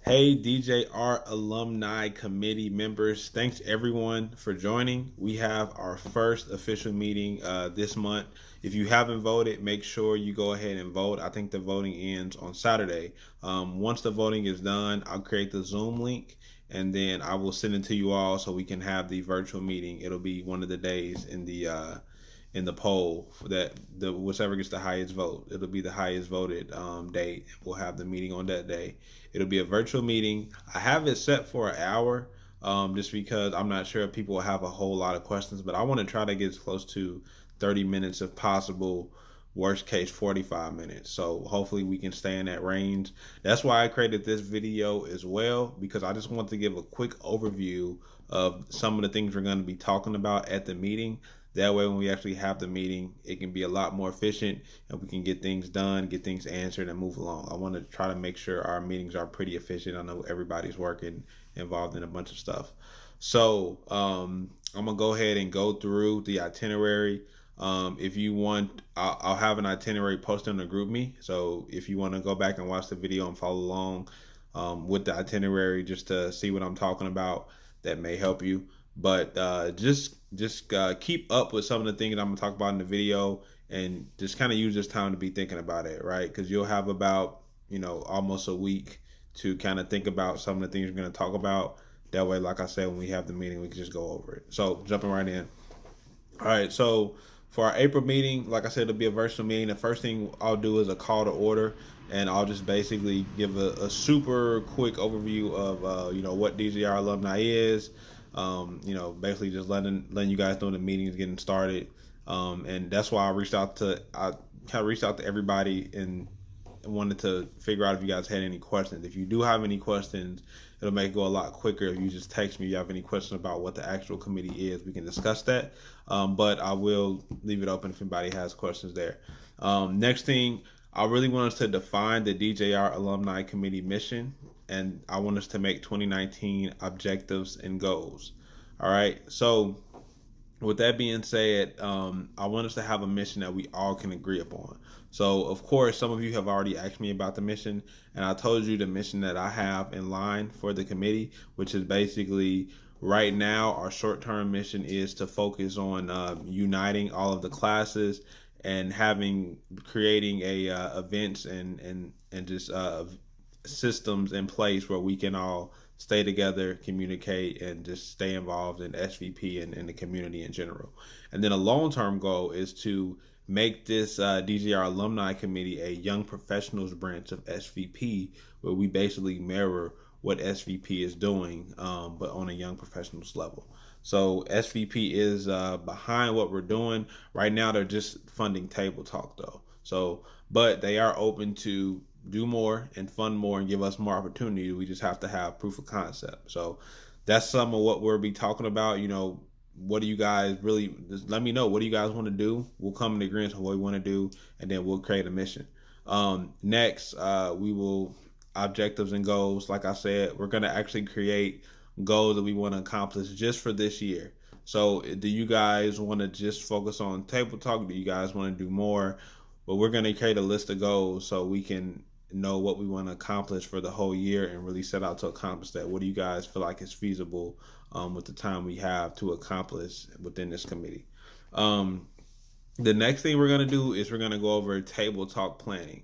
Hey, DJR Alumni Committee members, thanks everyone for joining. We have our first official meeting this month. If you haven't voted, make sure you go ahead and vote. I think the voting ends on Saturday. Once the voting is done, I'll create the Zoom link and then I will send it to you all so we can have the virtual meeting. It'll be one of the days in the poll for that the whichever gets the highest vote. It'll be the highest voted date. We'll have the meeting on that day. It'll be a virtual meeting. I have it set for an hour, just because I'm not sure if people will have a whole lot of questions, but I want to try to get as close to 30 minutes if possible. Worst case 45 minutes. So hopefully we can stay in that range. That's why I created this video as well, because I just want to give a quick overview of some of the things we're going to be talking about at the meeting. That way, when we actually have the meeting, it can be a lot more efficient and we can get things done, get things answered, and move along. I want to try to make sure our meetings are pretty efficient. I know everybody's working, involved in a bunch of stuff. So I'm going to go ahead and go through the itinerary. If you want, I'll have an itinerary posted on the group me. So if you want to go back and watch the video and follow along with the itinerary just to see what I'm talking about, that may help you. But just keep up with some of the things I'm gonna talk about in the video, and just kind of use this time to be thinking about it, right? Because you'll have about almost a week to kind of think about some of the things we're gonna talk about. That way, like I said, when we have the meeting, we can just go over it. So jumping right in. All right, so for our April meeting, like I said, it'll be a virtual meeting. The first thing I'll do is a call to order, and I'll just basically give a super quick overview of what DJR Alumni is. Basically just letting you guys know the meeting is getting started, and that's why I kind of reached out to everybody and wanted to figure out if you guys had any questions. If you do have any questions, it'll make it go a lot quicker if you just text me if you have any questions about what the actual committee is. We can discuss that, but I will leave it open if anybody has questions there. Next thing, I really want us to define the DJR Alumni Committee mission, and I want us to make 2019 objectives and goals. All right, so with that being said, I want us to have a mission that we all can agree upon. So, of course, some of you have already asked me about the mission, and I told you the mission that I have in line for the committee, which is basically right now our short-term mission is to focus on uniting all of the classes and creating events and just systems in place where we can all stay together, communicate, and just stay involved in SVP and in the community in general. And then a long-term goal is to make this DJR Alumni Committee a young professionals branch of SVP, where we basically mirror what SVP is doing, but on a young professionals level. So SVP is behind what we're doing. Right now, they're just funding Table Talk, though. But they are open to do more and fund more and give us more opportunity. We just have to have proof of concept. So that's some of what we'll be talking about. What do you guys really, just let me know, what do you guys want to do? We'll come in agreement on what we want to do, and then we'll create a mission. Next, we will objectives and goals. Like I said, we're going to actually create goals that we want to accomplish just for this year. So do you guys want to just focus on Table Talk? Do you guys want to do more? But we're going to create a list of goals so we can know what we want to accomplish for the whole year and really set out to accomplish that. What do you guys feel like is feasible with the time we have to accomplish within this committee? The next thing we're going to do is we're going to go over Table Talk planning.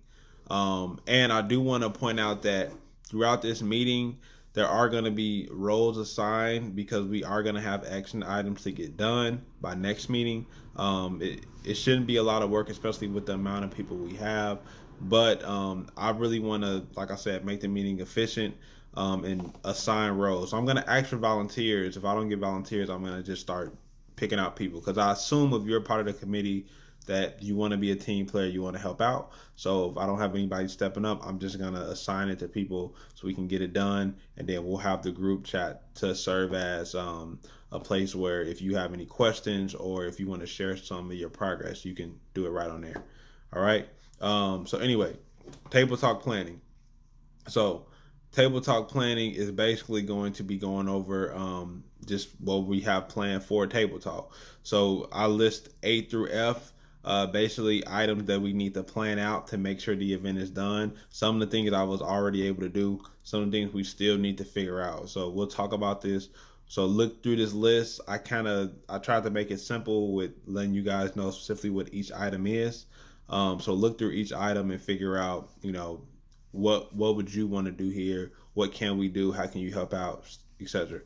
And I do want to point out that throughout this meeting, there are going to be roles assigned because we are going to have action items to get done by next meeting. It shouldn't be a lot of work, especially with the amount of people we have. But I really want to, like I said, make the meeting efficient and assign roles. So I'm going to ask for volunteers. If I don't get volunteers, I'm going to just start picking out people, because I assume if you're part of the committee that you want to be a team player, you want to help out. So if I don't have anybody stepping up, I'm just going to assign it to people so we can get it done. And then we'll have the group chat to serve as a place where if you have any questions or if you want to share some of your progress, you can do it right on there. All right. So anyway, Table Talk planning. So Table Talk planning is basically going to be going over just what we have planned for Table Talk. So I list A through F. basically items that we need to plan out to make sure the event is done. Some of the things I was already able to do, some of the things we still need to figure out. So we'll talk about this. So look through this list. I tried to make it simple with letting you guys know specifically what each item is. So look through each item and figure out, what would you want to do here? What can we do? How can you help out, etc.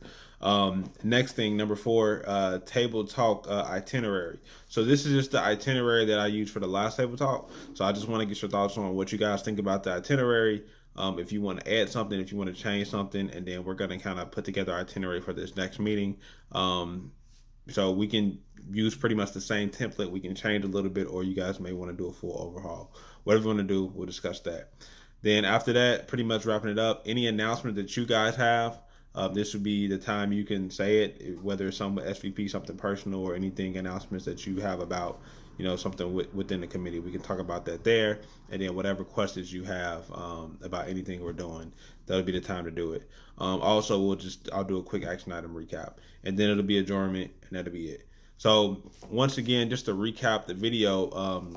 Next thing, number 4, table talk itinerary. So this is just the itinerary that I used for the last table talk. So I just want to get your thoughts on what you guys think about the itinerary. If you want to add something, if you want to change something, and then we're going to kind of put together our itinerary for this next meeting. So we can use pretty much the same template. We can change a little bit, or you guys may want to do a full overhaul. Whatever you want to do, we'll discuss that. Then after that, pretty much wrapping it up. Any announcement that you guys have, this would be the time you can say it, whether it's some SVP, something personal, or anything announcements that you have about, something within the committee. We can talk about that there, and then whatever questions you have about anything we're doing, that'll be the time to do it. Also, I'll do a quick action item recap, and then it'll be adjournment, and that'll be it. So once again, just to recap the video,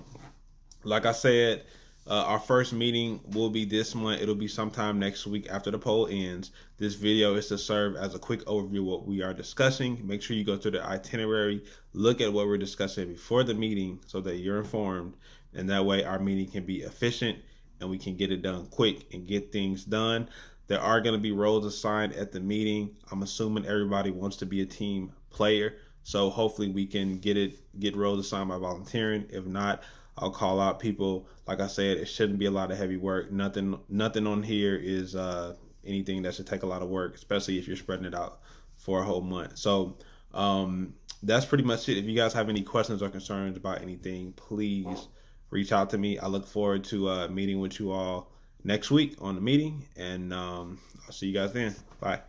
like I said, our first meeting will be this month. It'll be sometime next week after the poll ends. This video is to serve as a quick overview of what we are discussing. Make sure you go through the itinerary, look at what we're discussing before the meeting so that you're informed. And that way our meeting can be efficient and we can get it done quick and get things done. There are going to be roles assigned at the meeting. I'm assuming everybody wants to be a team player. So hopefully we can get roles assigned by volunteering. If not, I'll call out people. Like I said, it shouldn't be a lot of heavy work. Nothing on here is anything that should take a lot of work, especially if you're spreading it out for a whole month. So that's pretty much it. If you guys have any questions or concerns about anything, please reach out to me. I look forward to meeting with you all next week on the meeting, and I'll see you guys then. Bye.